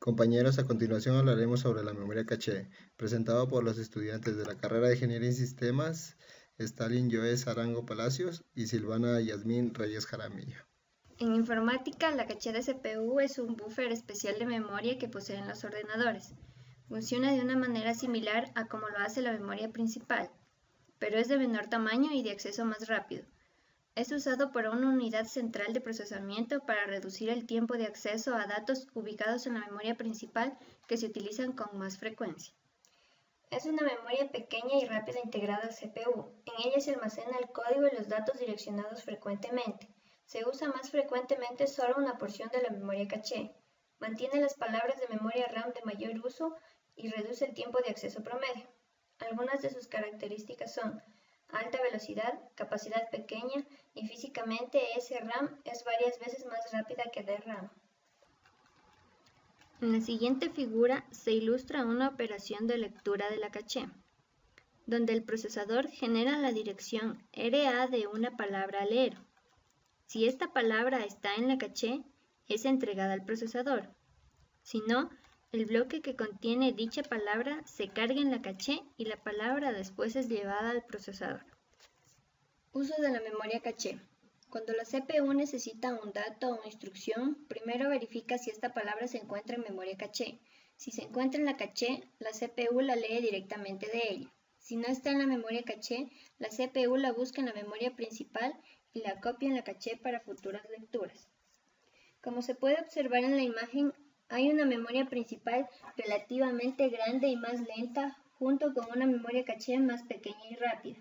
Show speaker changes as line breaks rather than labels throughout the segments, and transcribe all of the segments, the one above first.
Compañeros, a continuación hablaremos sobre la memoria caché, presentado por los estudiantes de la carrera de Ingeniería en Sistemas, Stalin Joes Arango Palacios y Silvana Yasmín Reyes Jaramillo.
En informática, la caché de CPU es un buffer especial de memoria que poseen los ordenadores. Funciona de una manera similar a como lo hace la memoria principal, pero es de menor tamaño y de acceso más rápido. Es usado por una unidad central de procesamiento para reducir el tiempo de acceso a datos ubicados en la memoria principal que se utilizan con más frecuencia. Es una memoria pequeña y rápida integrada al CPU. En ella se almacena el código y los datos direccionados frecuentemente. Se usa más frecuentemente solo una porción de la memoria caché. Mantiene las palabras de memoria RAM de mayor uso y reduce el tiempo de acceso promedio. Algunas de sus características son alta velocidad, capacidad pequeña y físicamente SRAM es varias veces más rápida que DRAM. En la siguiente figura se ilustra una operación de lectura de la caché, donde el procesador genera la dirección RA de una palabra a leer. Si esta palabra está en la caché, es entregada al procesador. Si no, el bloque que contiene dicha palabra se carga en la caché y la palabra después es llevada al procesador. Uso de la memoria caché. Cuando la CPU necesita un dato o una instrucción, primero verifica si esta palabra se encuentra en memoria caché. Si se encuentra en la caché, la CPU la lee directamente de ella. Si no está en la memoria caché, la CPU la busca en la memoria principal y la copia en la caché para futuras lecturas. Como se puede observar en la imagen, hay una memoria principal relativamente grande y más lenta, junto con una memoria caché más pequeña y rápida.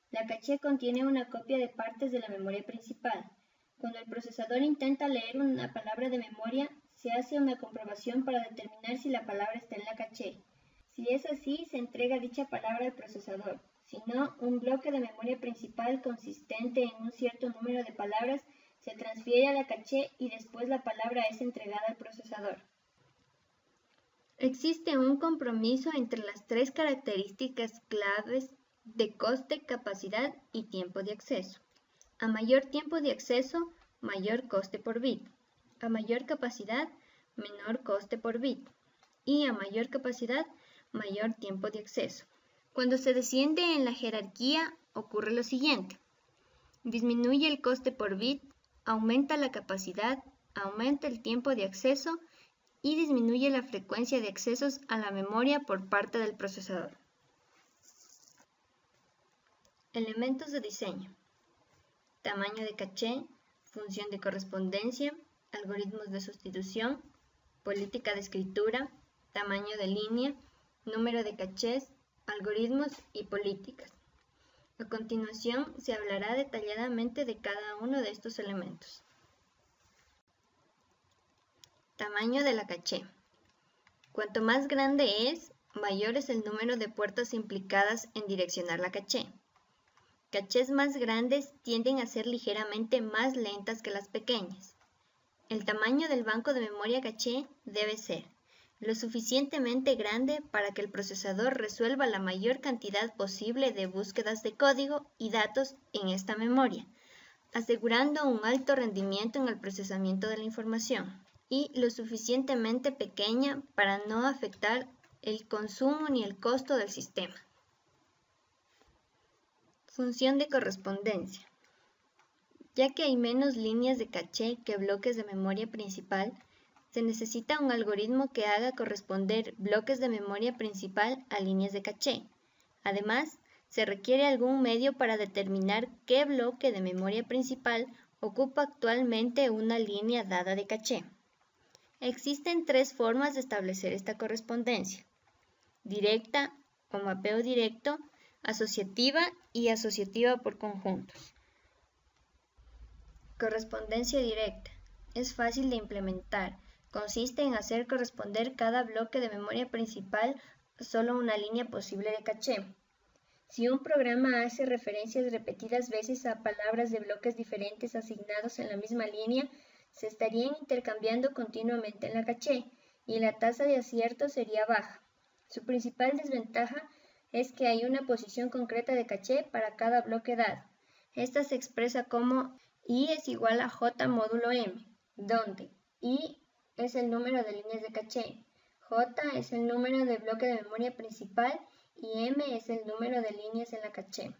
La caché contiene una copia de partes de la memoria principal. Cuando el procesador intenta leer una palabra de memoria, se hace una comprobación para determinar si la palabra está en la caché. Si es así, se entrega dicha palabra al procesador. Si no, un bloque de memoria principal consistente en un cierto número de palabras se transfiere a la caché y después la palabra es entregada al procesador. Existe un compromiso entre las tres características claves de coste, capacidad y tiempo de acceso. A mayor tiempo de acceso, mayor coste por bit. A mayor capacidad, menor coste por bit. Y a mayor capacidad, mayor tiempo de acceso. Cuando se desciende en la jerarquía, ocurre lo siguiente. Disminuye el coste por bit, aumenta la capacidad, aumenta el tiempo de acceso y disminuye la frecuencia de accesos a la memoria por parte del procesador. Elementos de diseño. Tamaño de caché, función de correspondencia, algoritmos de sustitución, política de escritura, tamaño de línea, número de cachés, algoritmos y políticas. A continuación se hablará detalladamente de cada uno de estos elementos. Tamaño de la caché. Cuanto más grande es, mayor es el número de puertas implicadas en direccionar la caché. Cachés más grandes tienden a ser ligeramente más lentas que las pequeñas. El tamaño del banco de memoria caché debe ser lo suficientemente grande para que el procesador resuelva la mayor cantidad posible de búsquedas de código y datos en esta memoria, asegurando un alto rendimiento en el procesamiento de la información, y lo suficientemente pequeña para no afectar el consumo ni el costo del sistema. Función de correspondencia. Ya que hay menos líneas de caché que bloques de memoria principal, se necesita un algoritmo que haga corresponder bloques de memoria principal a líneas de caché. Además, se requiere algún medio para determinar qué bloque de memoria principal ocupa actualmente una línea dada de caché. Existen tres formas de establecer esta correspondencia: directa o mapeo directo, asociativa y asociativa por conjuntos. Correspondencia directa. Es fácil de implementar. Consiste en hacer corresponder cada bloque de memoria principal a solo una línea posible de caché. Si un programa hace referencias repetidas veces a palabras de bloques diferentes asignados en la misma línea, se estarían intercambiando continuamente en la caché y la tasa de acierto sería baja. Su principal desventaja es que hay una posición concreta de caché para cada bloque dado. Esta se expresa como I es igual a J módulo M, donde I es el número de líneas de caché, J es el número de bloque de memoria principal y M es el número de líneas en la caché.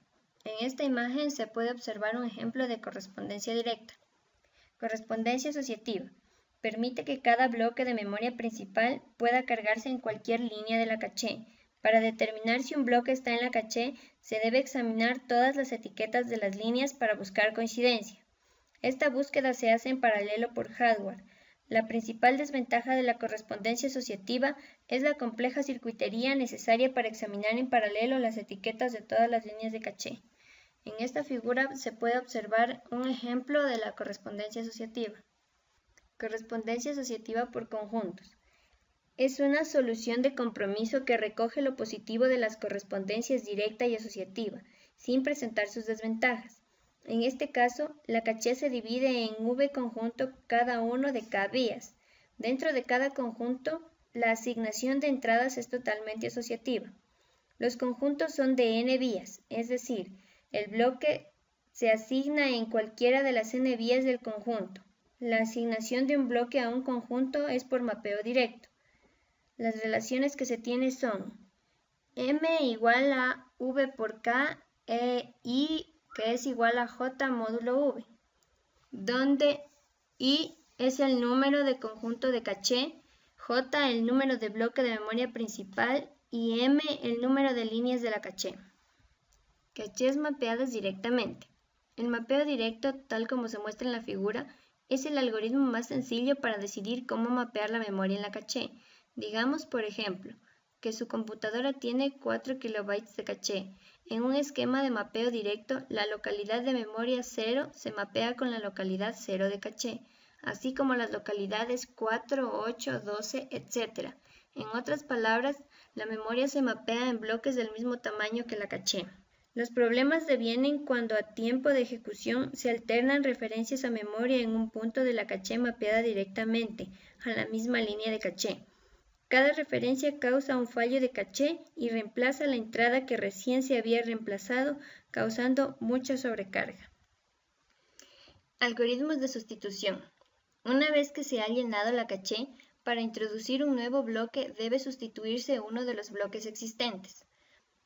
En esta imagen se puede observar un ejemplo de correspondencia directa. Correspondencia asociativa. Permite que cada bloque de memoria principal pueda cargarse en cualquier línea de la caché. Para determinar si un bloque está en la caché, se debe examinar todas las etiquetas de las líneas para buscar coincidencia. Esta búsqueda se hace en paralelo por hardware. La principal desventaja de la correspondencia asociativa es la compleja circuitería necesaria para examinar en paralelo las etiquetas de todas las líneas de caché. En esta figura se puede observar un ejemplo de la correspondencia asociativa. Correspondencia asociativa por conjuntos. Es una solución de compromiso que recoge lo positivo de las correspondencias directa y asociativa, sin presentar sus desventajas. En este caso, la caché se divide en V conjunto cada uno de K vías. Dentro de cada conjunto, la asignación de entradas es totalmente asociativa. Los conjuntos son de n vías, es decir, el bloque se asigna en cualquiera de las n vías del conjunto. La asignación de un bloque a un conjunto es por mapeo directo. Las relaciones que se tienen son M igual a V por K I que es igual a J módulo V, donde I es el número de conjunto de caché, J el número de bloque de memoria principal y M el número de líneas de la caché. Cachés mapeadas directamente. El mapeo directo, tal como se muestra en la figura, es el algoritmo más sencillo para decidir cómo mapear la memoria en la caché. Digamos, por ejemplo, que su computadora tiene 4 KB de caché. En un esquema de mapeo directo, la localidad de memoria 0 se mapea con la localidad 0 de caché, así como las localidades 4, 8, 12, etc. En otras palabras, la memoria se mapea en bloques del mismo tamaño que la caché. Los problemas devienen cuando a tiempo de ejecución se alternan referencias a memoria en un punto de la caché mapeada directamente a la misma línea de caché. Cada referencia causa un fallo de caché y reemplaza la entrada que recién se había reemplazado, causando mucha sobrecarga. Algoritmos de sustitución. Una vez que se ha llenado la caché, para introducir un nuevo bloque debe sustituirse uno de los bloques existentes.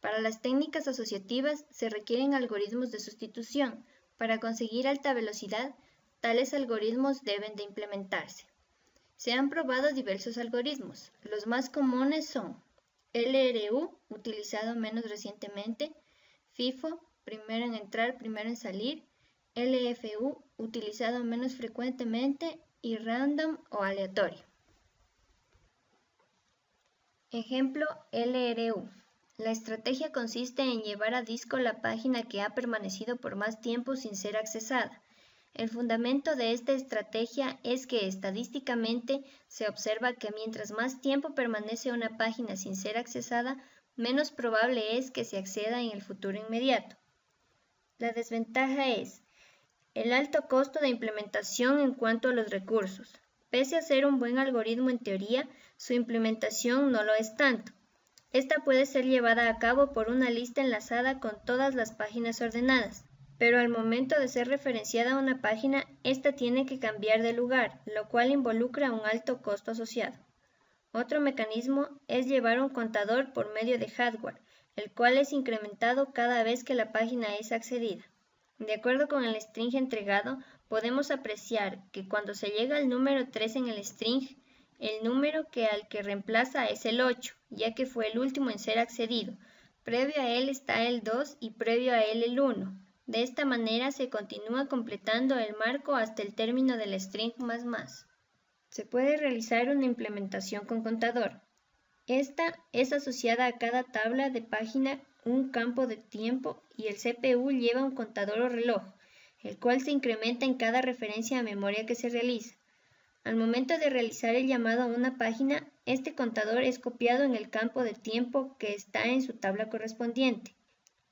Para las técnicas asociativas se requieren algoritmos de sustitución. Para conseguir alta velocidad, tales algoritmos deben de implementarse. Se han probado diversos algoritmos. Los más comunes son LRU, utilizado menos recientemente, FIFO, primero en entrar, primero en salir, LFU, utilizado menos frecuentemente, y random o aleatorio. Ejemplo LRU. La estrategia consiste en llevar a disco la página que ha permanecido por más tiempo sin ser accesada. El fundamento de esta estrategia es que estadísticamente se observa que mientras más tiempo permanece una página sin ser accesada, menos probable es que se acceda en el futuro inmediato. La desventaja es el alto costo de implementación en cuanto a los recursos. Pese a ser un buen algoritmo en teoría, su implementación no lo es tanto. Esta puede ser llevada a cabo por una lista enlazada con todas las páginas ordenadas. Pero al momento de ser referenciada a una página, ésta tiene que cambiar de lugar, lo cual involucra un alto costo asociado. Otro mecanismo es llevar un contador por medio de hardware, el cual es incrementado cada vez que la página es accedida. De acuerdo con el string entregado, podemos apreciar que cuando se llega al número 3 en el string, el número al que reemplaza es el 8, ya que fue el último en ser accedido. Previo a él está el 2 y previo a él el 1. De esta manera se continúa completando el marco hasta el término del string más. Se puede realizar una implementación con contador. Esta es asociada a cada tabla de página un campo de tiempo y el CPU lleva un contador o reloj, el cual se incrementa en cada referencia a memoria que se realiza. Al momento de realizar el llamado a una página, este contador es copiado en el campo de tiempo que está en su tabla correspondiente.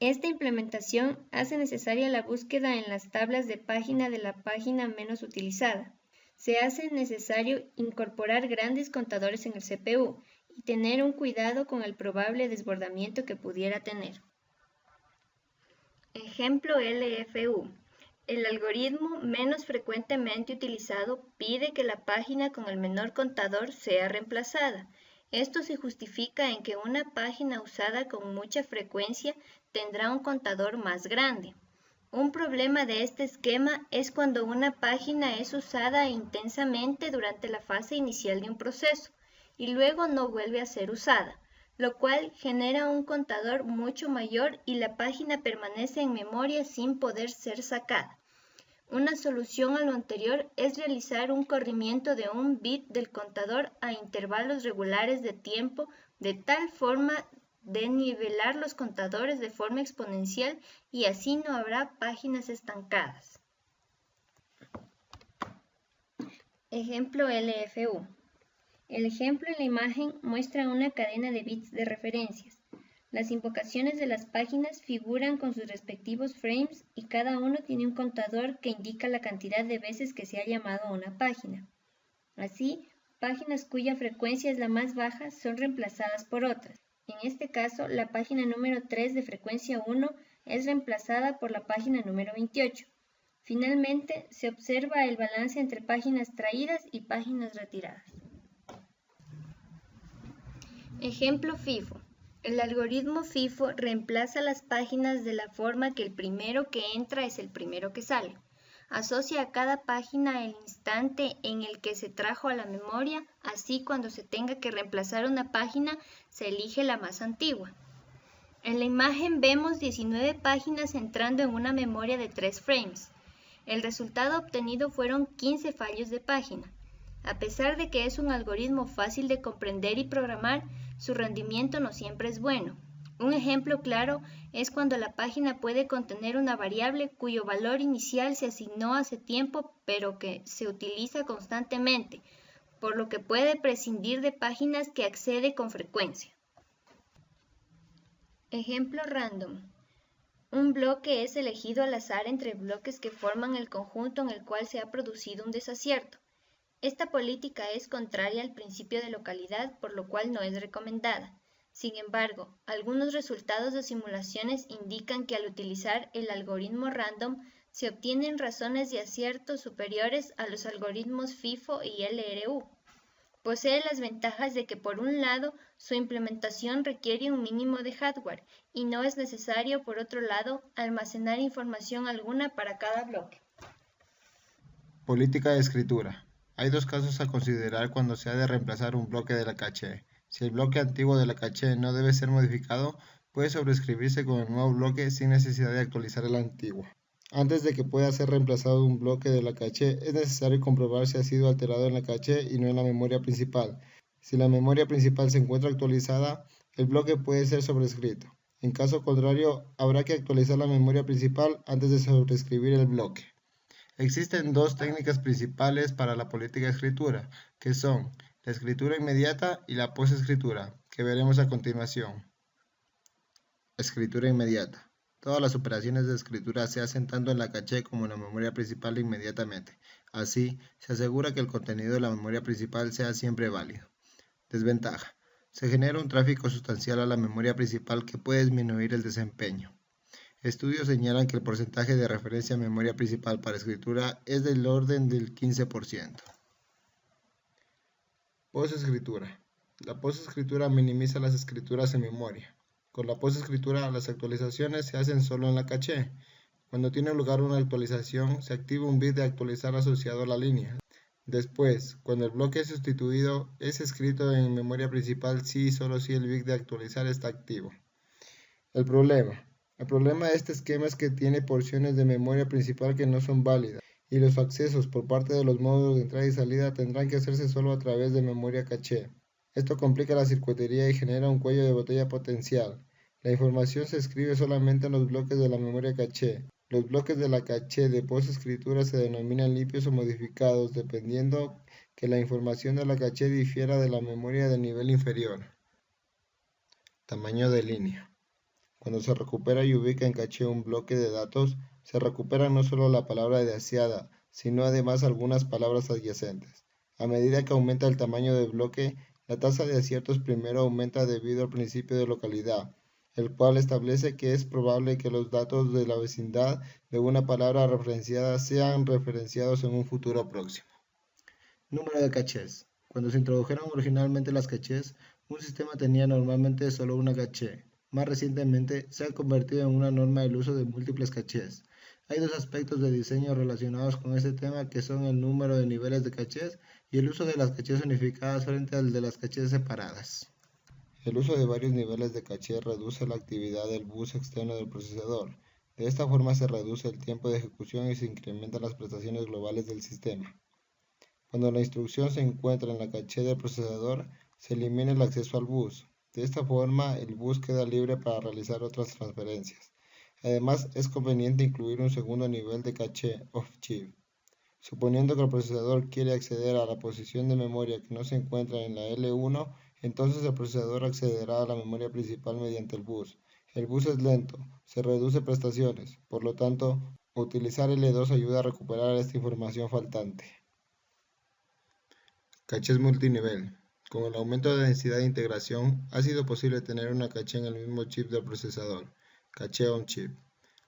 Esta implementación hace necesaria la búsqueda en las tablas de página de la página menos utilizada. Se hace necesario incorporar grandes contadores en el CPU y tener un cuidado con el probable desbordamiento que pudiera tener. Ejemplo LFU. El algoritmo menos frecuentemente utilizado pide que la página con el menor contador sea reemplazada. Esto se justifica en que una página usada con mucha frecuencia tendrá un contador más grande. Un problema de este esquema es cuando una página es usada intensamente durante la fase inicial de un proceso y luego no vuelve a ser usada, lo cual genera un contador mucho mayor y la página permanece en memoria sin poder ser sacada. Una solución a lo anterior es realizar un corrimiento de un bit del contador a intervalos regulares de tiempo de tal forma de nivelar los contadores de forma exponencial y así no habrá páginas estancadas. Ejemplo LFU. El ejemplo en la imagen muestra una cadena de bits de referencias. Las invocaciones de las páginas figuran con sus respectivos frames y cada uno tiene un contador que indica la cantidad de veces que se ha llamado a una página. Así, páginas cuya frecuencia es la más baja son reemplazadas por otras. En este caso, la página número 3 de frecuencia 1 es reemplazada por la página número 28. Finalmente, se observa el balance entre páginas traídas y páginas retiradas. Ejemplo FIFO. El algoritmo FIFO reemplaza las páginas de la forma que el primero que entra es el primero que sale. Asocia a cada página el instante en el que se trajo a la memoria, así cuando se tenga que reemplazar una página, se elige la más antigua. En la imagen vemos 19 páginas entrando en una memoria de 3 frames. El resultado obtenido fueron 15 fallos de página. A pesar de que es un algoritmo fácil de comprender y programar, su rendimiento no siempre es bueno. Un ejemplo claro es cuando la página puede contener una variable cuyo valor inicial se asignó hace tiempo pero que se utiliza constantemente, por lo que puede prescindir de páginas que accede con frecuencia. Ejemplo random. Un bloque es elegido al azar entre bloques que forman el conjunto en el cual se ha producido un desacierto. Esta política es contraria al principio de localidad, por lo cual no es recomendada. Sin embargo, algunos resultados de simulaciones indican que al utilizar el algoritmo random se obtienen razones de acierto superiores a los algoritmos FIFO y LRU. Posee las ventajas de que, por un lado, su implementación requiere un mínimo de hardware y no es necesario, por otro lado, almacenar información alguna para cada bloque.
Política de escritura. Hay dos casos a considerar cuando se ha de reemplazar un bloque de la caché. Si el bloque antiguo de la caché no debe ser modificado, puede sobreescribirse con el nuevo bloque sin necesidad de actualizar el antiguo. Antes de que pueda ser reemplazado un bloque de la caché, es necesario comprobar si ha sido alterado en la caché y no en la memoria principal. Si la memoria principal se encuentra actualizada, el bloque puede ser sobrescrito. En caso contrario, habrá que actualizar la memoria principal antes de sobreescribir el bloque. Existen dos técnicas principales para la política de escritura, que son la escritura inmediata y la posescritura, que veremos a continuación. Escritura inmediata. Todas las operaciones de escritura se hacen tanto en la caché como en la memoria principal inmediatamente. Así, se asegura que el contenido de la memoria principal sea siempre válido. Desventaja. Se genera un tráfico sustancial a la memoria principal que puede disminuir el desempeño. Estudios señalan que el porcentaje de referencia a memoria principal para escritura es del orden del 15%. Posescritura. La posescritura minimiza las escrituras en memoria. Con la posescritura, las actualizaciones se hacen solo en la caché. Cuando tiene lugar una actualización, se activa un bit de actualizar asociado a la línea. Después, cuando el bloque es sustituido, es escrito en memoria principal si y solo si el bit de actualizar está activo. El problema de este esquema es que tiene porciones de memoria principal que no son válidas, y los accesos por parte de los módulos de entrada y salida tendrán que hacerse solo a través de memoria caché. Esto complica la circuitería y genera un cuello de botella potencial. La información se escribe solamente en los bloques de la memoria caché. Los bloques de la caché de posescritura se denominan limpios o modificados, dependiendo que la información de la caché difiera de la memoria del nivel inferior. Tamaño de línea. Cuando se recupera y ubica en caché un bloque de datos, se recupera no solo la palabra deseada, sino además algunas palabras adyacentes. A medida que aumenta el tamaño del bloque, la tasa de aciertos primero aumenta debido al principio de localidad. el cual establece que es probable que los datos de la vecindad de una palabra referenciada sean referenciados en un futuro próximo. Número de cachés. Cuando se introdujeron originalmente las cachés, un sistema tenía normalmente solo una caché. Más recientemente, se ha convertido en una norma el uso de múltiples cachés. Hay dos aspectos de diseño relacionados con este tema que son el número de niveles de cachés y el uso de las cachés unificadas frente al de las cachés separadas. El uso de varios niveles de caché reduce la actividad del bus externo del procesador. De esta forma se reduce el tiempo de ejecución y se incrementan las prestaciones globales del sistema. Cuando la instrucción se encuentra en la caché del procesador, se elimina el acceso al bus. De esta forma, el bus queda libre para realizar otras transferencias. Además, es conveniente incluir un segundo nivel de caché off-chip. Suponiendo que el procesador quiere acceder a la posición de memoria que no se encuentra en la L1, entonces el procesador accederá a la memoria principal mediante el bus. El bus es lento, se reduce prestaciones, por lo tanto, utilizar L2 ayuda a recuperar esta información faltante. Cachés multinivel. Con el aumento de densidad de integración, ha sido posible tener una caché en el mismo chip del procesador, caché on-chip.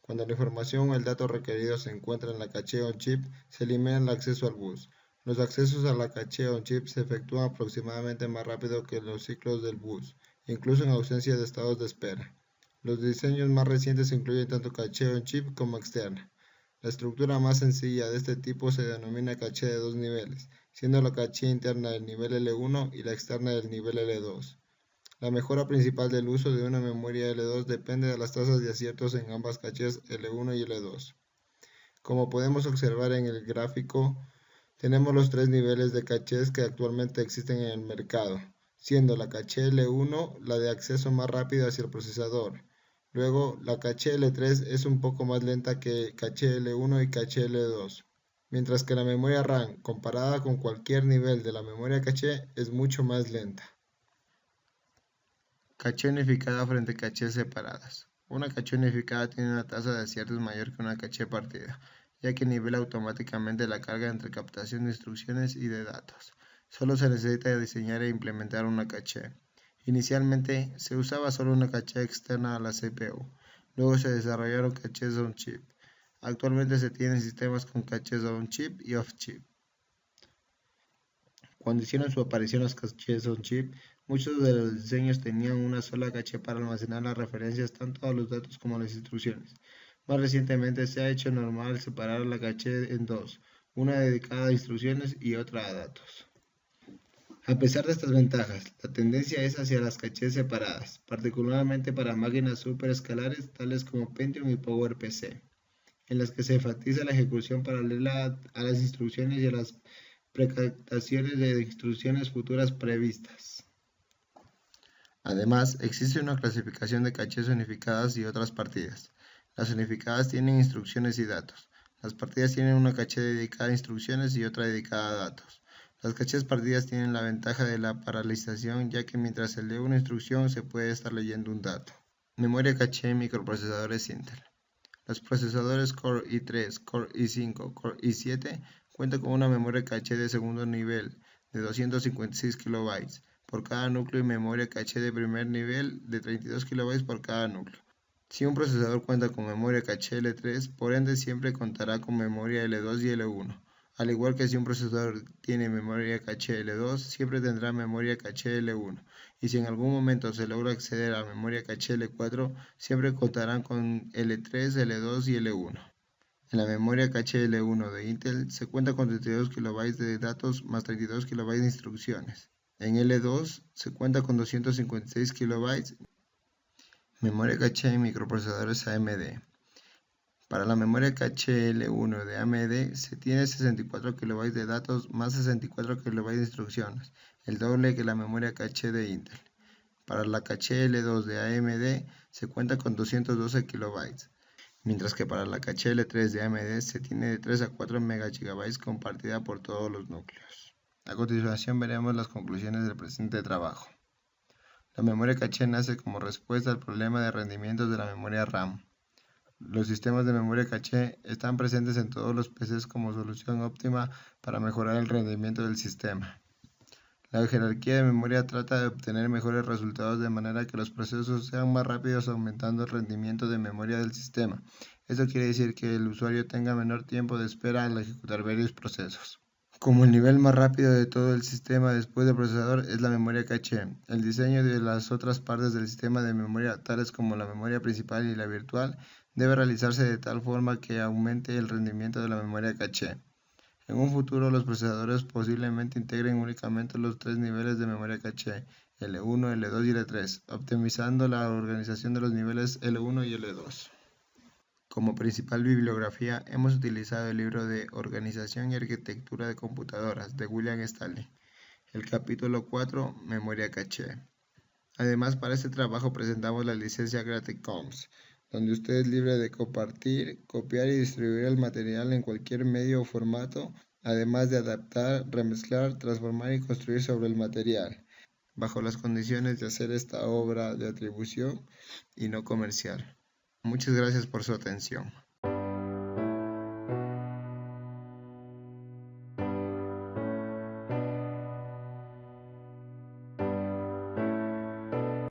Cuando la información o el dato requerido se encuentra en la caché on-chip, se elimina el acceso al bus. Los accesos a la caché on-chip se efectúan aproximadamente más rápido que los ciclos del bus, incluso en ausencia de estados de espera. Los diseños más recientes incluyen tanto caché on-chip como externa. La estructura más sencilla de este tipo se denomina caché de dos niveles, siendo la caché interna del nivel L1 y la externa del nivel L2. La mejora principal del uso de una memoria L2 depende de las tasas de aciertos en ambas cachés L1 y L2. Como podemos observar en el gráfico, tenemos los tres niveles de cachés que actualmente existen en el mercado, siendo la caché L1 la de acceso más rápido hacia el procesador. Luego, la caché L3 es un poco más lenta que caché L1 y caché L2, mientras que la memoria RAM, comparada con cualquier nivel de la memoria caché, es mucho más lenta. Caché unificada frente a cachés separadas. Una caché unificada tiene una tasa de aciertos mayor que una caché partida, ya que nivela automáticamente la carga entre captación de instrucciones y de datos. Solo se necesita diseñar e implementar una caché. Inicialmente, se usaba solo una caché externa a la CPU. Luego se desarrollaron cachés on-chip. Actualmente se tienen sistemas con cachés on-chip y off-chip. Cuando hicieron su aparición los cachés on-chip, muchos de los diseños tenían una sola caché para almacenar las referencias tanto a los datos como a las instrucciones. Más recientemente se ha hecho normal separar la caché en dos, una dedicada a instrucciones y otra a datos. A pesar de estas ventajas, la tendencia es hacia las cachés separadas, particularmente para máquinas superescalares tales como Pentium y PowerPC, en las que se enfatiza la ejecución paralela a las instrucciones y a las precaptaciones de instrucciones futuras previstas. Además, existe una clasificación de cachés unificadas y otras partidas. Las unificadas tienen instrucciones y datos. Las partidas tienen una caché dedicada a instrucciones y otra dedicada a datos. Las cachés partidas tienen la ventaja de la paralelización, ya que mientras se lee una instrucción se puede estar leyendo un dato. Memoria caché en microprocesadores Intel. Los procesadores Core i3, Core i5, Core i7 cuentan con una memoria caché de segundo nivel de 256 KB por cada núcleo y memoria caché de primer nivel de 32 KB por cada núcleo. Si un procesador cuenta con memoria caché L3, por ende siempre contará con memoria L2 y L1. Al igual que si un procesador tiene memoria caché L2, siempre tendrá memoria caché L1. Y si en algún momento se logra acceder a memoria caché L4, siempre contarán con L3, L2 y L1. En la memoria caché L1 de Intel se cuenta con 32 KB de datos más 32 KB de instrucciones. En L2 se cuenta con 256 KB. Memoria caché en microprocesadores AMD. Para la memoria caché L1 de AMD se tiene 64 KB de datos más 64 KB de instrucciones, el doble que la memoria caché de Intel. Para la caché L2 de AMD se cuenta con 212 KB, mientras que para la caché L3 de AMD se tiene de 3 a 4 MB compartida por todos los núcleos. A continuación veremos las conclusiones del presente trabajo. La memoria caché nace como respuesta al problema de rendimientos de la memoria RAM. Los sistemas de memoria caché están presentes en todos los PCs como solución óptima para mejorar el rendimiento del sistema. La jerarquía de memoria trata de obtener mejores resultados de manera que los procesos sean más rápidos, aumentando el rendimiento de memoria del sistema. Esto quiere decir que el usuario tenga menor tiempo de espera al ejecutar varios procesos. Como el nivel más rápido de todo el sistema después del procesador es la memoria caché, el diseño de las otras partes del sistema de memoria, tales como la memoria principal y la virtual, debe realizarse de tal forma que aumente el rendimiento de la memoria caché. En un futuro, los procesadores posiblemente integren únicamente los tres niveles de memoria caché, L1, L2 y L3, optimizando la organización de los niveles L1 y L2. Como principal bibliografía, hemos utilizado el libro de Organización y Arquitectura de Computadoras de William Stanley, el capítulo 4, Memoria caché. Además, para este trabajo presentamos la licencia Creative Commons, donde usted es libre de compartir, copiar y distribuir el material en cualquier medio o formato, además de adaptar, remezclar, transformar y construir sobre el material, bajo las condiciones de hacer esta obra de atribución y no comercial. Muchas gracias por su atención.